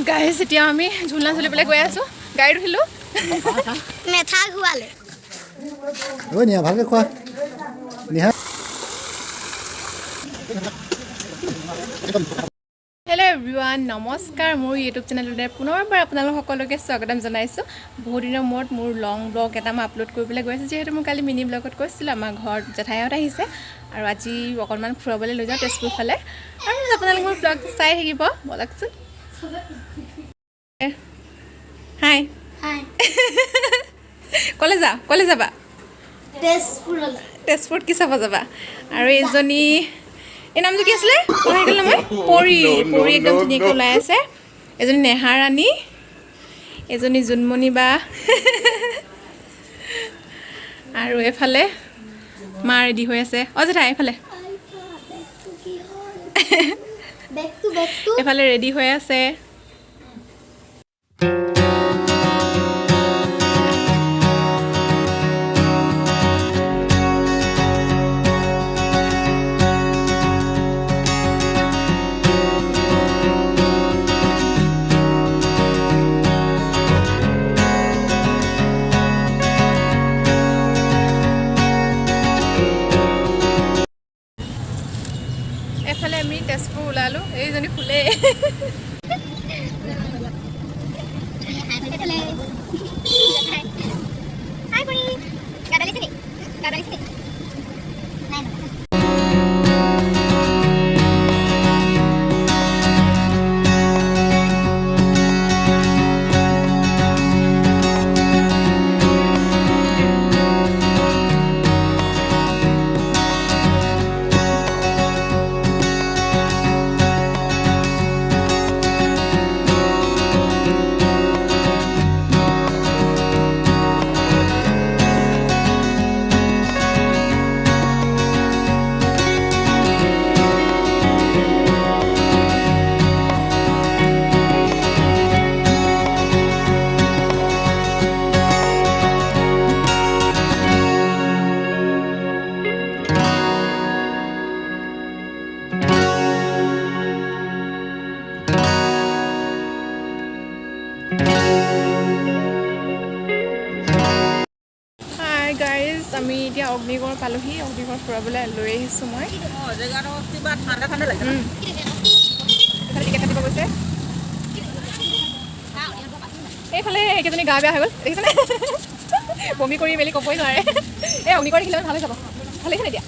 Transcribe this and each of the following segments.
Guys এতিয়া আমি ঝুলনা ঝুলিবলৈ গৈ আছোঁ গাড়ীত উঠিলোঁ মেথা খোৱালে ঐ নিয়া ভালকৈ খোৱা নিহা হেল্ল' এভৰিৱান নমস্কাৰ মোৰ ইউটিউব চেনেলটোতে পুনৰবাৰ আপোনালোক সকলোকে স্বাগতম জনাইছোঁ বহুত দিনৰ মূৰত মোৰ লং ব্লগ এটা মই আপলোড কৰিবলৈ গৈ আছোঁ যিহেতু মই কালি মিনি ব্লগত কৈছিলোঁ আমাৰ ঘৰত জেঠাইহঁত আহিছে আৰু আজি অকণমান ফুৰাবলৈ লৈ যাওঁ তেজপুৰ ফালে আৰু আপোনালোকে মোৰ ব্লগ চাই থাকিব ব'লকচোন হাই হাই কলে যাবা তেজপুৰত কি চাব যাবা আৰু এইজনী এই নামটো কি আছিলে পাহৰি গ'লো মই পৰি একদম ধুনীয়াকৈ ওলাই আছে এজনী নেহা ৰাণী এজনী জোনমণি বা আৰু এফালে মা ৰেডি হৈ আছে জেঠাই এফালে এফালে ৰেডি হৈ আছে এফালে আমি তেজপুৰ ওলালোঁ এইজনী ফুলে গাইজ আমি এতিয়া অগ্নিগড় পালোহি অগ্নিগড় ফুৰাবলৈ লৈ আহিছোঁ মই টিকেট কাটিব গৈছে এইফালে এইকেইজনী গা বেয়া হৈ গ'ল দেখিছেনে বমি কৰি মেলি ক'বই নোৱাৰে এই অগ্নিগড় দেখিলে ভাল হৈ যাব ভাল লাগিছে এতিয়া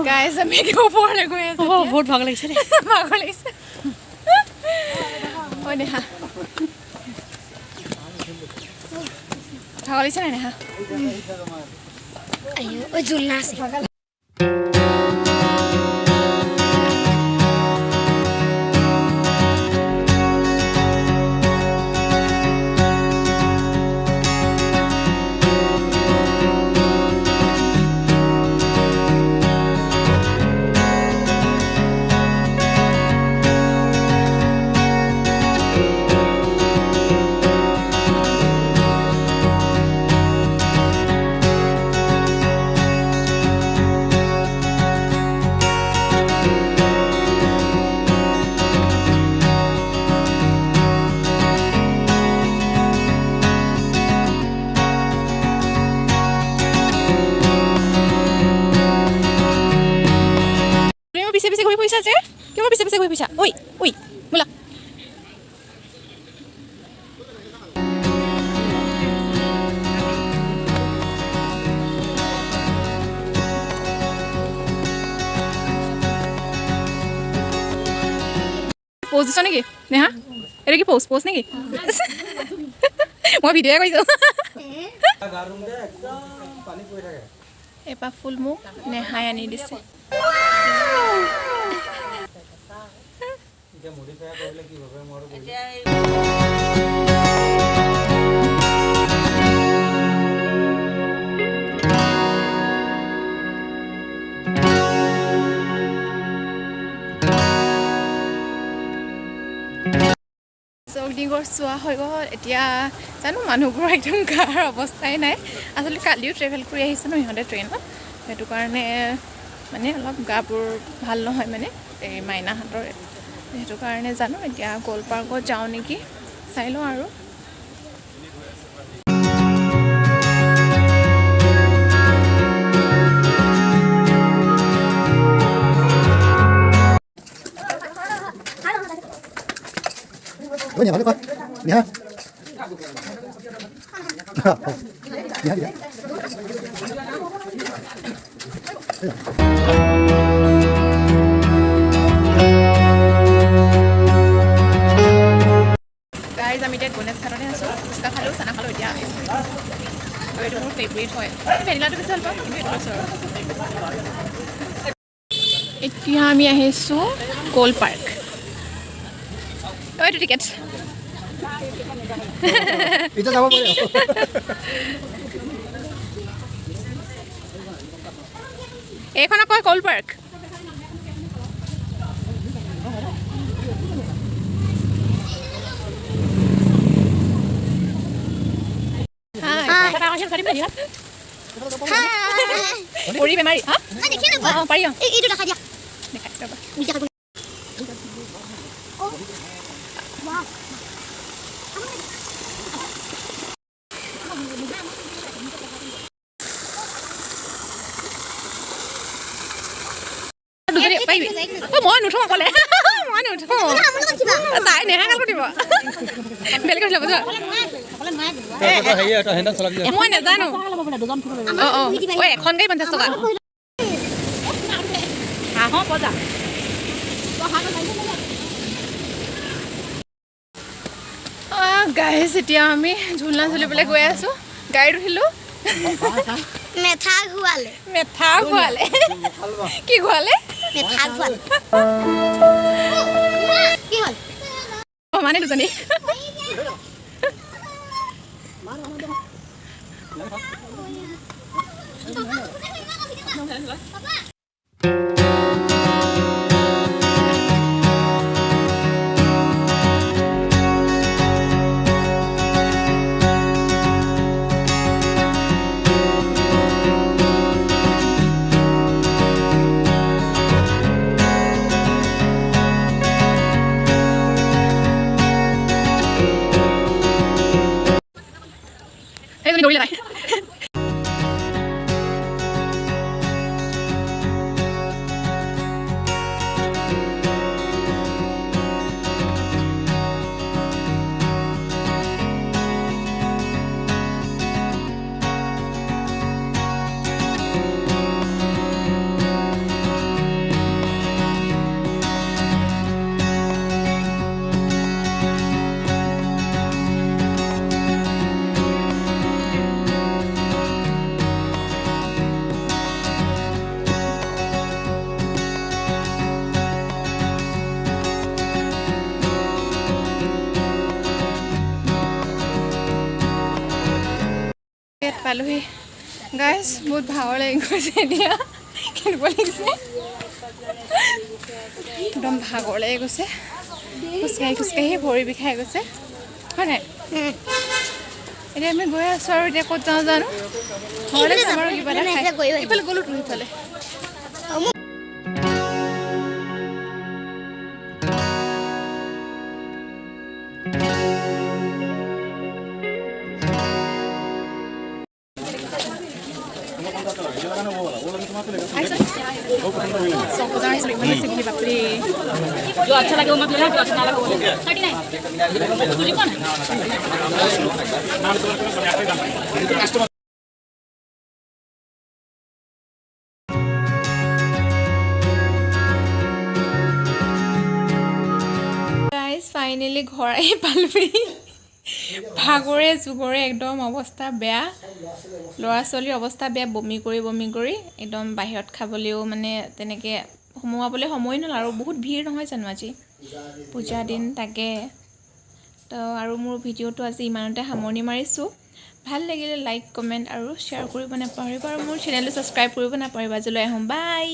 গাইজ আমি ওপৰলৈ গৈ আছোঁ বহুত ভাগ লাগিছে ভাগৰ লাগিছে ঐ নেহা ভাগৰ লাগিছে নাই নেহা জুলনা আছে পিছে ঘূৰি ফুৰিছা যে কিয় পিছে ঘূৰি ফুৰিছা ঐ বোলা প'জ দিছ নেকি নেহা এইটো কি প'জ নেকি মই ভিডিঅ'য়ে কৰিছোঁ এপাহ ফুল মোক নেহাই আনি দিছে। জগডিগৰ চোৱা হৈ গ'ল। এতিয়া জানো মানুহবোৰৰ একদম গাৰ অৱস্থাই নাই। আচলতে কালিও ট্ৰেভেল কৰি আহিছে ন সিহঁতে ট্ৰেইনত, সেইটো কাৰণে মানে অলপ গাবোৰ ভাল নহয় মানে এই মাইনাহঁতৰ, সেইটো কাৰণে জানো এতিয়া গ'ল পাৰ্কত যাওঁ নেকি, চাই লওঁ আৰু। নিহা ভালকে খোৱা নিহা নিহা নিহা গাইজ আমি এতিয়া গণেশ ঘাটতে আছোঁ। ফুচকা খালোঁ, চানা খালোঁ, এতিয়া আৰু এইটো মোৰ ফেভৰেট হয়। ভেনিলাটো বেছি ভাল পাওঁ, কিন্তু এইটো আছোঁ আৰু। এতিয়া আমি আহিছোঁ গ'ল পাৰ্ক। এইটো টিকেট এতিয়া যাব পাৰে। এইখন আকৌ গ'ল পাৰ্ক। পৰি বেমাৰী হা অঁ পাৰি অঁ এইটো দেখা দিয়া দেখাইছোঁ ৰ'বা। পাৰিবি মই নুঠোঁ অকলে, মই নুঠোঁ, তাই নেহাই কাল দিব বেলেগ লৈ ল'ব যোৱা। মই নাজানো। অঁ অঁ ঐ এখন গাড়ী 50 টকা। হাঁহৰ বজা গাইজ এতিয়া আমি ঝুলনা ঝুলিবলৈ গৈ আছোঁ। গাড়ীত উঠিলোঁ, মেথা ঘূৰালে মেথা ঘূৰালে। কি ঘূৰালে? মেথা ঘূৰালে কি হ'ল? অঁ মানে দুজনী এইজনী দৌৰিলে তাই। পালোহি গাইজ, বহুত ভাগৰ লাগি গৈছে এতিয়া, খেলিব লাগিছে, একদম ভাগৰ লাগি গৈছে। খোজকাঢ়ি খোজকাঢ়ি ভৰি বিষাই গৈছে হয় নাই? এতিয়া আমি গৈ আছোঁ আৰু এতিয়া ক'ত যাওঁ জানো, ঘৰলৈ যাম আৰু কিবা এটা খাই। ইফালে গ'লো তুমি ইফালে বাপৰে। जो अच्छा लगे वो मत लेना, जो अच्छा ना लगे वो लेना। 39 तुझे कौन है? গাইজ ফাইনেলি ঘৰ আহি পালোহি। ভাগৰে জুগৰে একদম অৱস্থা বেয়া ল'ৰা ছোৱালীৰ অৱস্থা বেয়া বমি কৰি একদম বাহিৰত খাবলৈও মানে তেনেকৈ সোমোৱাবলৈ সময় নহ'ল আৰু বহুত ভিৰ নহয় জানো আজি পূজা দিন তাকে তো আৰু মোৰ ভিডিঅ'টো আজি ইমানতে সামৰণি মাৰিছোঁ ভাল লাগিলে লাইক কমেণ্ট আৰু শ্বেয়াৰ কৰিব নাপাহৰিবা আৰু মোৰ চেনেলটো ছাবস্ক্ৰাইব কৰিব নাপাহৰিবা আজিলৈ আহোঁ বাই